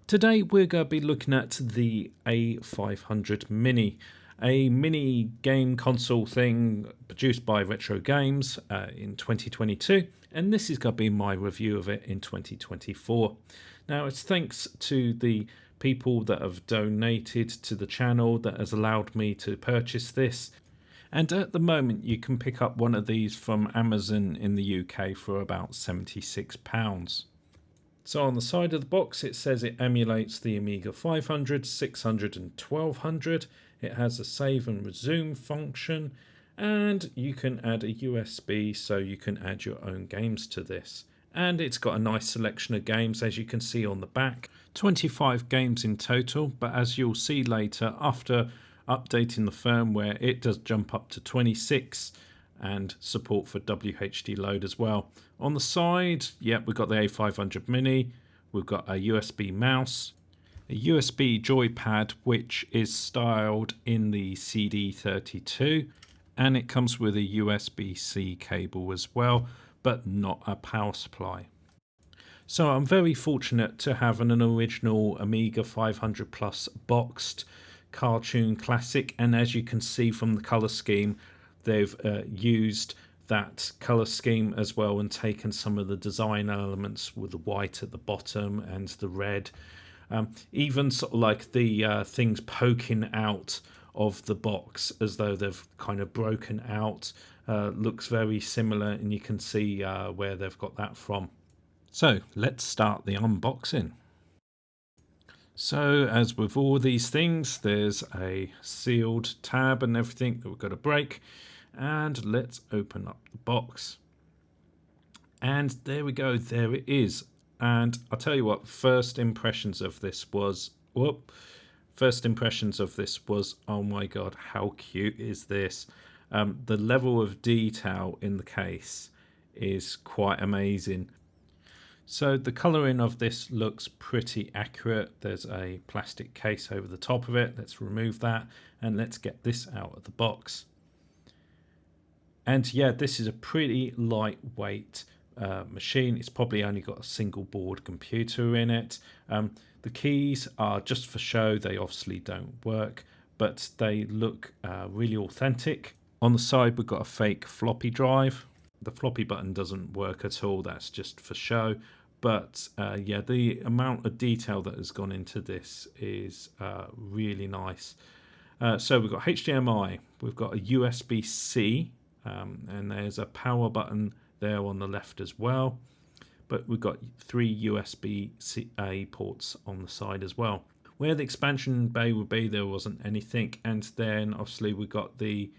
Today we're going to be looking at the A500 Mini, a mini game console thing produced by Retro Games in 2022, and this is going to be my review of it in 2024. Now it's thanks to the people that have donated to the channel that has allowed me to purchase this, and at the moment you can pick up one of these from Amazon in the UK for about £76. So on the side of the box it says it emulates the Amiga 500, 600 and 1200. It has a save and resume function, and you can add a USB so you can add your own games to this. And it's got a nice selection of games, as you can see on the back. 25 games in total, but as you'll see later, after updating the firmware it does jump up to 26, and support for WHD load as well. On the side, we've got the A500 Mini, we've got a USB mouse, a USB joypad which is styled in the CD32, and it comes with a USB-C cable as well, but not a power supply. So I'm very fortunate to have an original Amiga 500 Plus boxed cartoon classic, and as you can see from the colour scheme, they've used that colour scheme as well and taken some of the design elements with the white at the bottom and the red. Even sort of like the things poking out of the box as though they've kind of broken out looks very similar, and you can see where they've got that from. So let's start the unboxing. So as with all these things, there's a sealed tab and everything that we've got to break. And let's open up the box. And there we go, there it is. And I'll tell you what, first impressions of this was, oh my god, how cute is this? The level of detail in the case is quite amazing. So the colouring of this looks pretty accurate. There's a plastic case over the top of it. Let's remove that and let's get this out of the box. And yeah, this is a pretty lightweight machine. It's probably only got a single board computer in it. The keys are just for show. They obviously don't work, but they look really authentic. On the side, we've got a fake floppy drive. The floppy button doesn't work at all. That's just for show. But yeah, the amount of detail that has gone into this is really nice. So we've got HDMI. We've got a USB-C. And there's a power button there on the left as well, but we've got 3 USB-A ports on the side as well. Where the expansion bay would be, there wasn't anything, and then obviously we've got the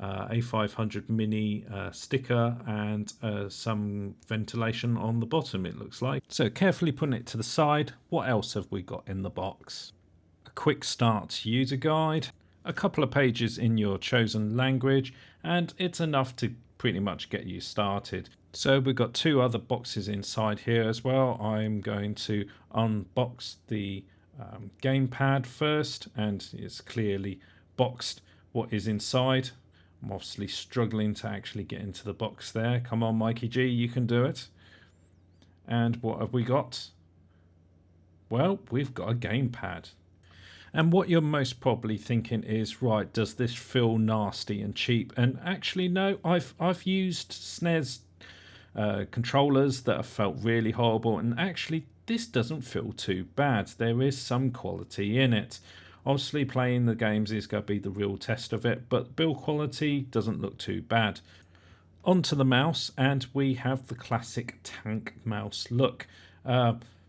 A500 Mini sticker and some ventilation on the bottom, it looks like. So carefully putting it to the side, what else have we got in the box? A quick start user guide, a couple of pages in your chosen language, and it's enough to pretty much get you started. So we've got 2 other boxes inside here as well. I'm going to unbox the gamepad first, and it's clearly boxed what is inside. I'm obviously struggling to actually get into the box there. Come on, Mikey G, you can do it. And what have we got? Well, we've got a gamepad. And what you're most probably thinking is, right, does this feel nasty and cheap? And actually, no, I've used SNES controllers that have felt really horrible, and actually this doesn't feel too bad. There is some quality in it. Obviously, playing the games is going to be the real test of it, but build quality doesn't look too bad. Onto the mouse, and we have the classic tank mouse look.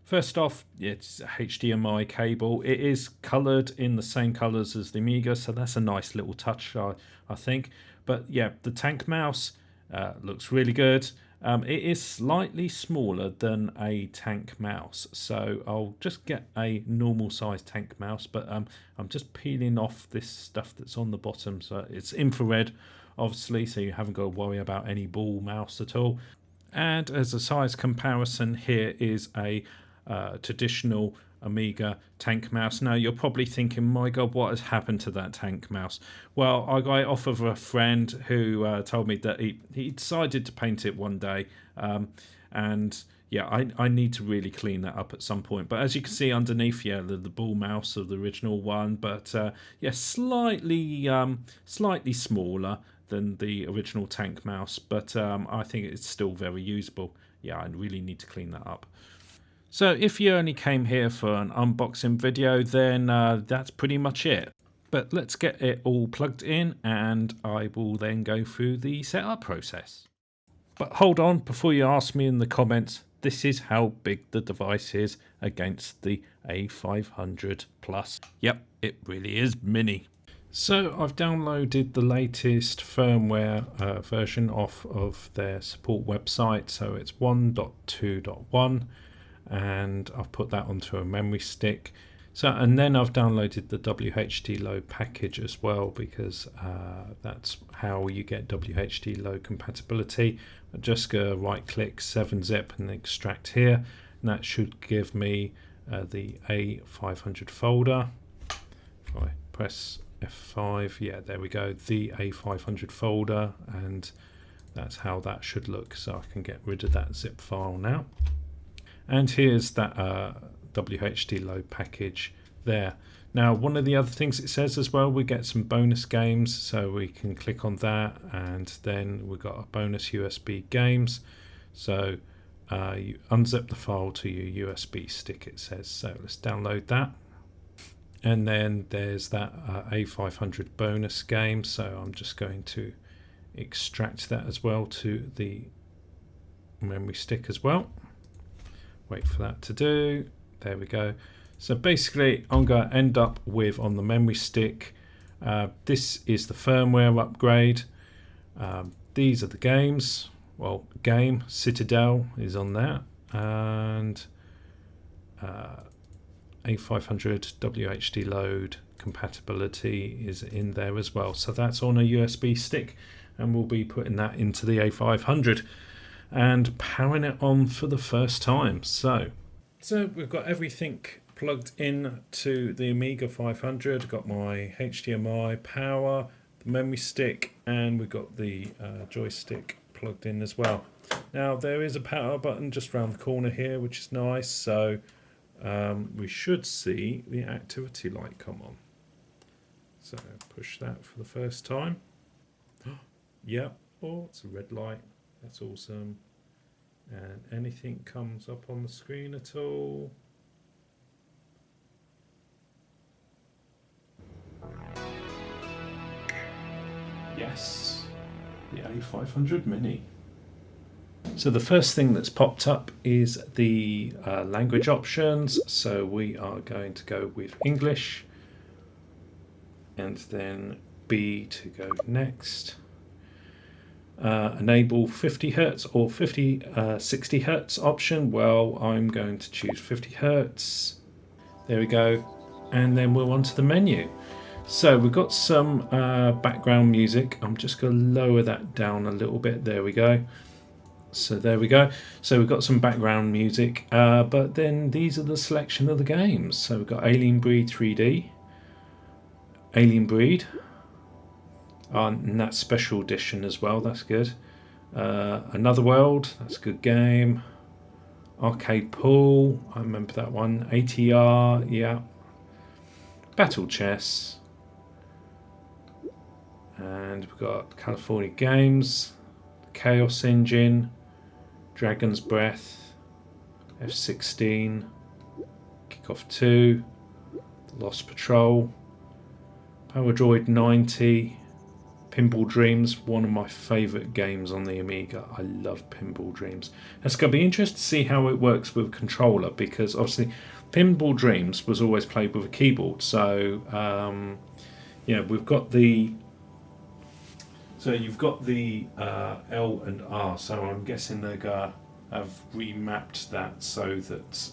First off, it's a HDMI cable. It is coloured in the same colours as the Amiga, so that's a nice little touch, I think. But yeah, the tank mouse looks really good. It is slightly smaller than a tank mouse, so I'll just get a normal size tank mouse, but I'm just peeling off this stuff that's on the bottom. So it's infrared, obviously, so you haven't got to worry about any ball mouse at all. And as a size comparison, here is a traditional Amiga tank mouse. Now you're probably thinking, my god, what has happened to that tank mouse? Well, I got it off of a friend who told me that he decided to paint it one day, and yeah, I need to really clean that up at some point. But as you can see underneath, yeah, the ball mouse of the original one, but yeah, slightly smaller than the original tank mouse, but I think it's still very usable. Yeah, I really need to clean that up. So if you only came here for an unboxing video, then that's pretty much it. But let's get it all plugged in and I will then go through the setup process. But hold on, before you ask me in the comments, this is how big the device is against the A500 Plus. Yep, it really is mini. So I've downloaded the latest firmware version off of their support website. So it's 1.2.1 and I've put that onto a memory stick. So, and then I've downloaded the WHD low package as well, because that's how you get WHD low compatibility. I just go right click 7-zip and extract here, and that should give me the A500 folder. If I press F5, yeah, there we go, the A500 folder, and that's how that should look. So I can get rid of that zip file now. And here's that WHD low package there. Now, one of the other things it says as well, we get some bonus games, so we can click on that, and then we've got a bonus USB games. So you unzip the file to your USB stick, it says. So let's download that. And then there's that A500 bonus game, so I'm just going to extract that as well to the memory stick as well. Wait for that to do. There we go. So basically I'm going to end up with, on the memory stick, this is the firmware upgrade. These are the games. Well, game Citadel is on that, and A500 WHD load compatibility is in there as well. So that's on a USB stick, and we'll be putting that into the A500 and powering it on for the first time. So we've got everything plugged in to the Amiga 500. Got my HDMI power, the memory stick, and we've got the joystick plugged in as well. Now there is a power button just around the corner here, which is nice. So we should see the activity light come on. So push that for the first time. Yep. Oh, it's a red light. That's awesome. And anything comes up on the screen at all? Yes, the A500 Mini. So the first thing that's popped up is the language options. So we are going to go with English, and then B to go next. Enable 50 Hertz or 60 Hertz option. Well, I'm going to choose 50 Hertz. There we go. And then we're on to the menu. So we've got some background music. I'm just going to lower that down a little bit. There we go. So there we go. So we've got some background music, but then these are the selection of the games. So we've got Alien Breed 3D, Alien Breed, and that's special edition as well. That's good. Another World, that's a good game. Arcade Pool, I remember that one. ATR, yeah. Battle Chess, and we've got California Games, Chaos Engine, Dragon's Breath, F-16, Kickoff 2, Lost Patrol, Power Droid 90, Pinball Dreams, one of my favourite games on the Amiga. I love Pinball Dreams. It's going to be interesting to see how it works with a controller, because obviously Pinball Dreams was always played with a keyboard. So yeah, we've got the, so you've got the L and R. So I'm guessing they're going to have remapped that so that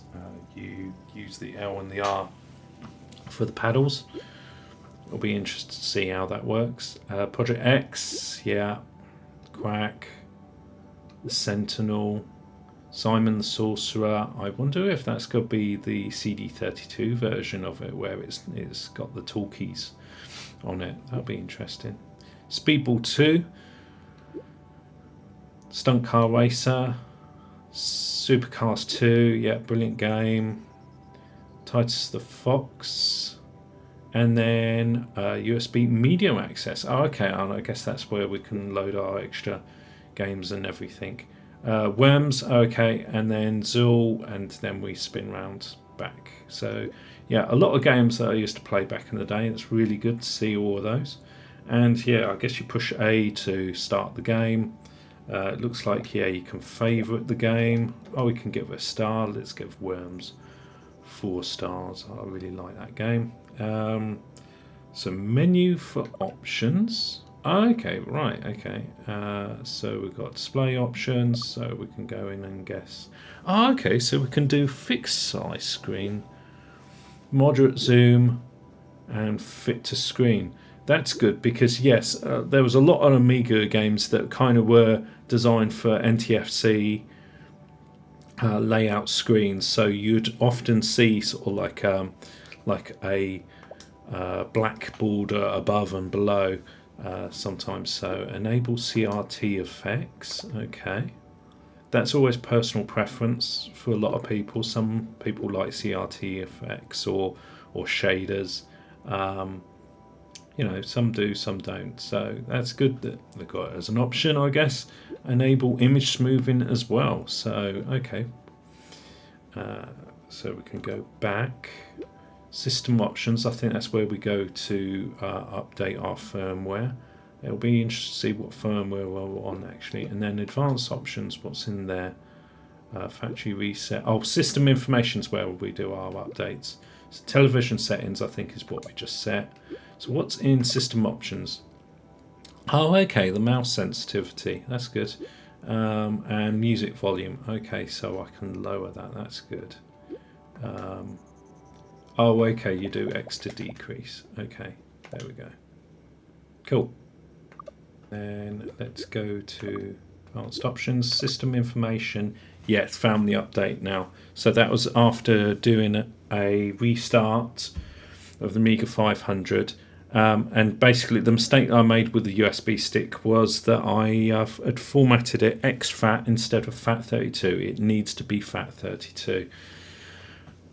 you use the L and the R for the paddles. It'll be interesting to see how that works. Project X, yeah. Quack, the Sentinel, Simon the Sorcerer. I wonder if that's going to be the CD32 version of it, where it's got the talkies on it. That'll be interesting. Speedball 2, Stunt Car Racer, Supercars 2, yeah, brilliant game. Titus the Fox. And then USB medium access. Oh, okay, I guess that's where we can load our extra games and everything. Worms, okay, and then Zool, and then we spin round back. So yeah, a lot of games that I used to play back in the day. It's really good to see all of those. And yeah, I guess you push A to start the game. It looks like, yeah, you can favourite the game. Oh, we can give it a star. Let's give Worms 4 stars. I really like that game. So menu for options. Okay, right, okay. So we've got display options, so we can go in and guess. Okay, so we can do fixed size screen, moderate zoom, and fit to screen. That's good because yes, there was a lot of Amiga games that kind of were designed for NTFC layout screens, so you'd often see sort of like a black border above and below sometimes. So enable CRT effects. Okay, that's always personal preference for a lot of people. Some people like CRT effects or shaders. You know, some do, some don't. So that's good that they've got it as an option, I guess. Enable image smoothing as well. So okay, so we can go back. System options, I think that's where we go to update our firmware. It'll be interesting to see what firmware we're on actually. And then advanced options, what's in there? Factory reset. Oh, system information is where we do our updates. So television settings, I think, is what we just set. So what's in system options? Oh, okay, the mouse sensitivity. That's good. And music volume. Okay, so I can lower that. That's good. Oh, okay, you do X to decrease. Okay, there we go. Cool. Then let's go to advanced options, system information. Yeah, it's found the update now. So that was after doing a restart of the Amiga 500. And basically the mistake I made with the USB stick was that I had formatted it exFAT instead of FAT32. It needs to be FAT32.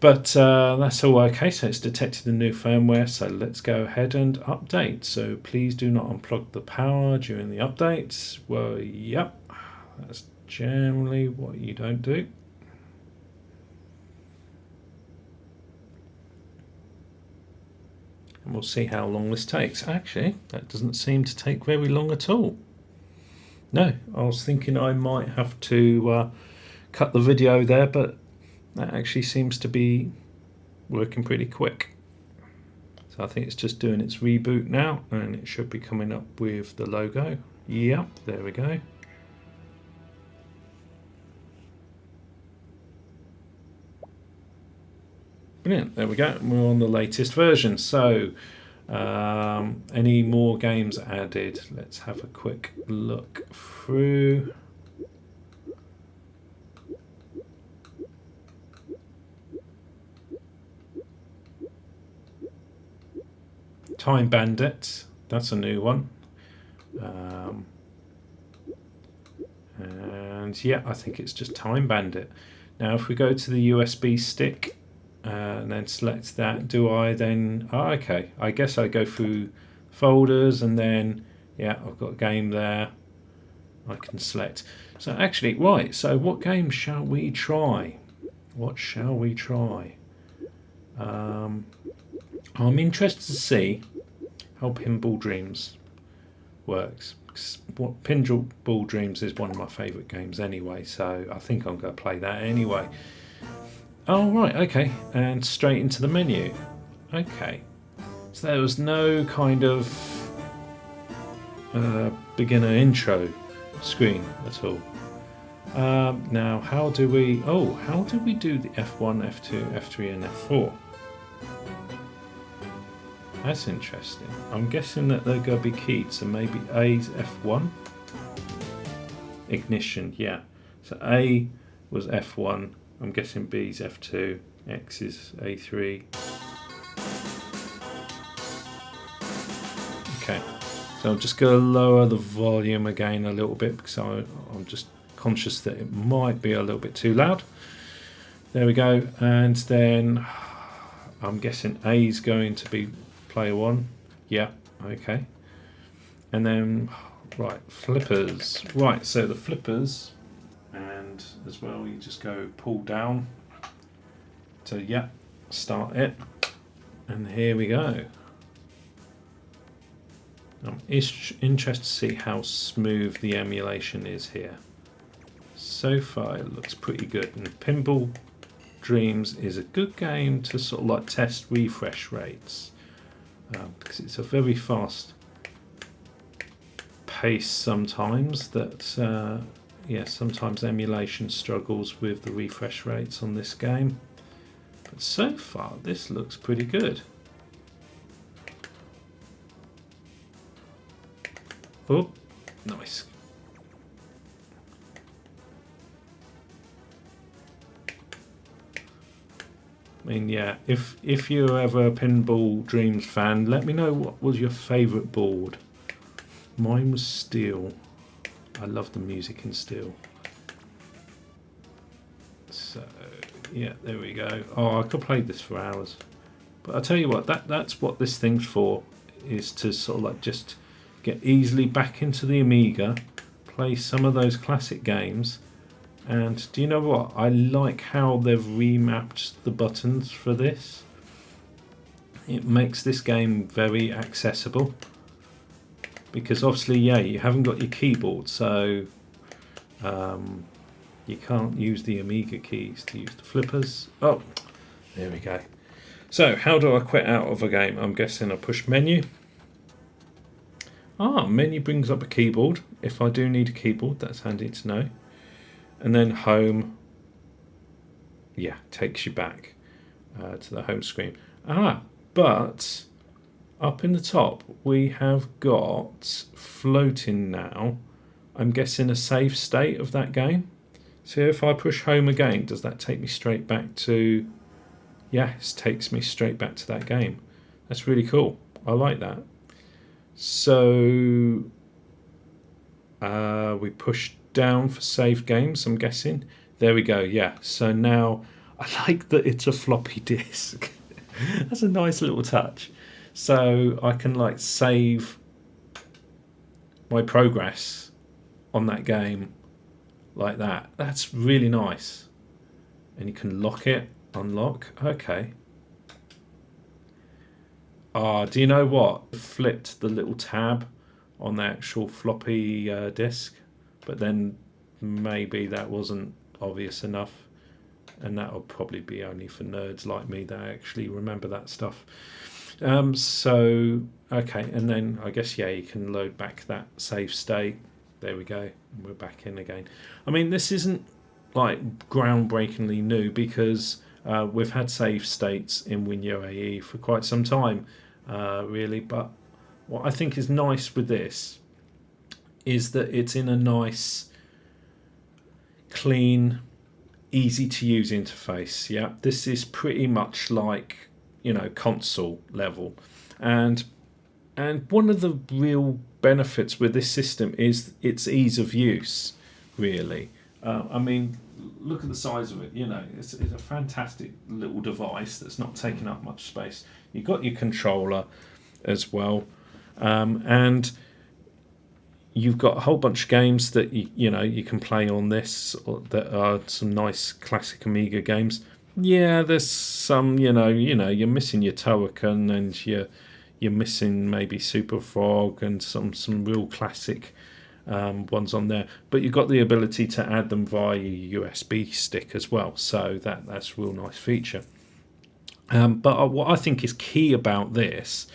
But that's all okay, so it's detected the new firmware, so let's go ahead and update. So please do not unplug the power during the updates. Well, yep, that's generally what you don't do. And we'll see how long this takes. Actually, that doesn't seem to take very long at all. No, I was thinking I might have to cut the video there, but that actually seems to be working pretty quick. So I think it's just doing its reboot now, and it should be coming up with the logo. Yep, there we go. Brilliant, there we go. We're on the latest version. So any more games added? Let's have a quick look through. Time Bandit, that's a new one. And yeah, I think it's just Time Bandit. Now if we go to the USB stick and then select that, do I then, oh, okay, I guess I go through folders and then, yeah, I've got a game there I can select. So actually, right, so what game shall we try? What shall we try? I'm interested to see how Pinball Dreams works. Pinball Dreams is one of my favourite games anyway, so I think I'm going to play that anyway. Oh, right, okay, and straight into the menu. Okay, so there was no kind of beginner intro screen at all. Now, how do we do the F1, F2, F3 and F4? That's interesting. I'm guessing that they're going to be keyed, so maybe A's F1. Ignition, yeah. So A was F1, I'm guessing B's F2, X is A3. Okay, so I'm just going to lower the volume again a little bit because I'm just conscious that it might be a little bit too loud. There we go, and then I'm guessing A is going to be player 1. Yeah, okay. And then, right, flippers. Right, so the flippers, and as well you just go pull down to, yeah, start it. And here we go. I'm interested to see how smooth the emulation is here. So far it looks pretty good, and Pinball Dreams is a good game to sort of like test refresh rates, because it's a very fast pace sometimes that yeah, sometimes emulation struggles with the refresh rates on this game, but so far this looks pretty good. Oh, nice. I mean, yeah, if you're ever a Pinball Dreams fan, let me know what was your favourite board. Mine was Steel. I love the music in Steel. So, yeah, there we go. Oh, I could play this for hours. But I'll tell you what, that's what this thing's for, is to sort of like just get easily back into the Amiga, play some of those classic games. And do you know what? I like how they've remapped the buttons for this. It makes this game very accessible. Because obviously, yeah, you haven't got your keyboard, so you can't use the Amiga keys to use the flippers. Oh, there we go. So, how do I quit out of a game? I'm guessing I push menu. Ah, menu brings up a keyboard. If I do need a keyboard, that's handy to know. And then home, yeah, takes you back to the home screen. Ah, but up in the top we have got floating now. I'm guessing a save state of that game. So if I push home again, does that take me straight back to... Yes, takes me straight back to that game. That's really cool. I like that. So we push down for save games, I'm guessing. There we go, yeah. So now I like that it's a floppy disk. That's a nice little touch. So I can like save my progress on that game like that. That's really nice. And you can lock it, unlock. Okay. Do you know what? Flipped the little tab on the actual floppy disk, but then maybe that wasn't obvious enough, and that will probably be only for nerds like me that actually remember that stuff. So okay, and then I guess, yeah, you can load back that save state. There we go, and we're back in again. I mean, this isn't like groundbreakingly new, because we've had save states in WinUAE for quite some time, really. But what I think is nice with this is that it's in a nice, clean, easy to use interface. Yeah, this is pretty much like, you know, console level, and one of the real benefits with this system is its ease of use, really. I mean, look at the size of it. You know, it's a fantastic little device that's not taking up much space. You've got your controller as well, and you've got a whole bunch of games that you know you can play on this, that are some nice classic Amiga games. Yeah, there's some, you know, you're missing your Towakan, and you're missing maybe Super Frog and some real classic ones on there, but you've got the ability to add them via your USB stick as well, so that's a real nice feature. But what I think is key about this,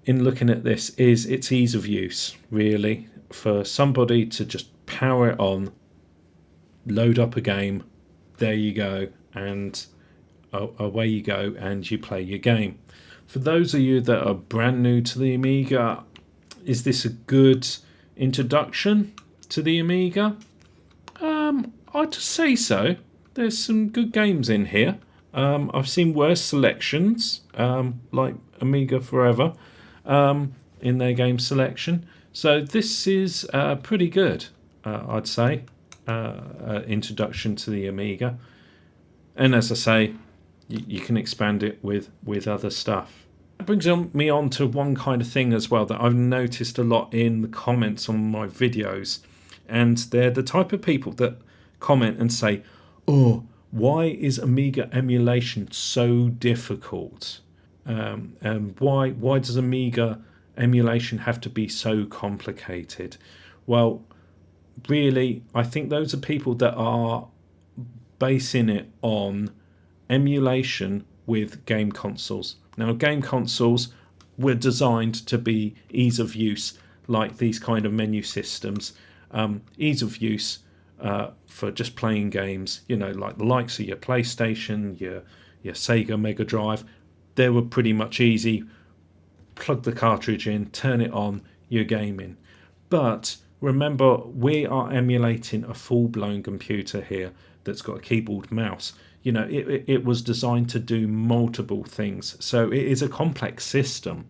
in looking at this, is its ease of use, really, for somebody to just power it on, load up a game, there you go, and away you go, and you play your game. For those of you that are brand new to the Amiga, is this a good introduction to the Amiga? I'd just say so. There's some good games in here. I've seen worse selections, like Amiga Forever, in their game selection. So this is pretty good. I'd say, introduction to the Amiga. And as I say, you can expand it with other stuff. That brings me on to one kind of thing as well that I've noticed a lot in the comments on my videos. And they're the type of people that comment and say, oh, why is Amiga emulation so difficult? And why does Amiga emulation have to be so complicated? Well, really, I think those are people that are basing it on emulation with game consoles. Now, game consoles were designed to be ease of use, like these kind of menu systems, ease of use for just playing games. You know, like the likes of your PlayStation, your Sega Mega Drive. They were pretty much easy. Plug the cartridge in, turn it on, you're gaming. But remember, we are emulating a full-blown computer here that's got a keyboard, mouse. You know, it was designed to do multiple things. So it is a complex system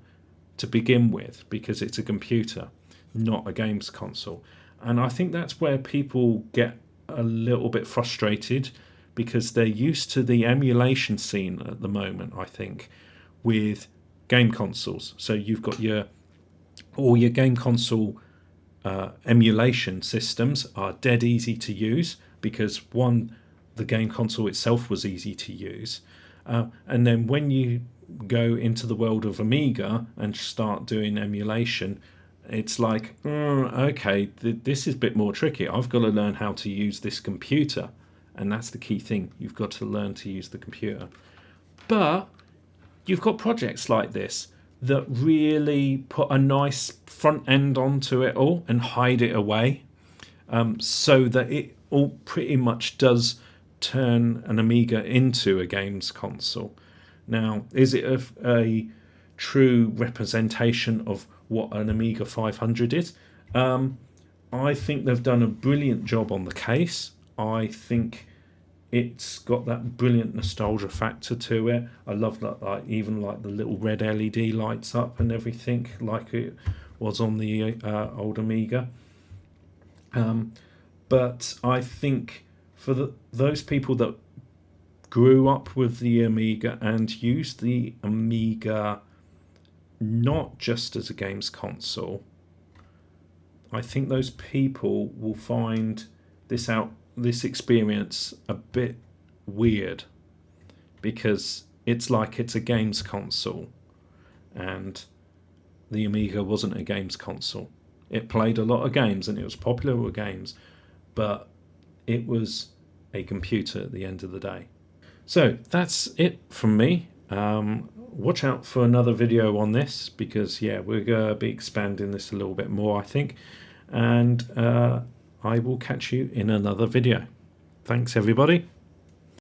to begin with because it's a computer, not a games console. And I think that's where people get a little bit frustrated because they're used to the emulation scene at the moment, I think, with game consoles. So you've got all your game console emulation systems are dead easy to use because one, the game console itself was easy to use, and then when you go into the world of Amiga and start doing emulation, it's like, okay, this is a bit more tricky. I've got to learn how to use this computer, and that's the key thing. You've got to learn to use the computer. But you've got projects like this that really put a nice front end onto it all and hide it away, so that it all pretty much does turn an Amiga into a games console. Now, is it a true representation of what an Amiga 500 is? I think they've done a brilliant job on the case. I think it's got that brilliant nostalgia factor to it. I love that, like even like the little red LED lights up and everything, like it was on the old Amiga. But I think for those people that grew up with the Amiga and used the Amiga not just as a games console, I think those people will find this experience a bit weird because it's like it's a games console and the Amiga wasn't a games console. It played a lot of games and it was popular with games, but it was a computer at the end of the day. So that's it from me. Watch out for another video on this because we're going to be expanding this a little bit more, I think, and I will catch you in another video. Thanks everybody.